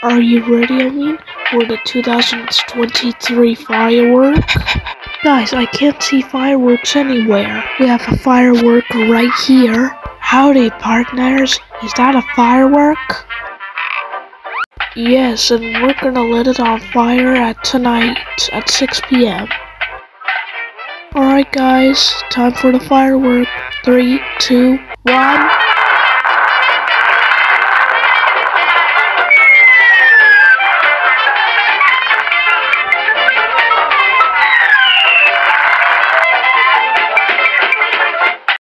Are you ready, for the 2023 firework? Guys, I can't see fireworks anywhere. We have a firework right here. Howdy, partners. Is that a firework? Yes, and we're gonna let it on fire tonight at 6 p.m. Alright guys, time for the firework. 3, 2, 1...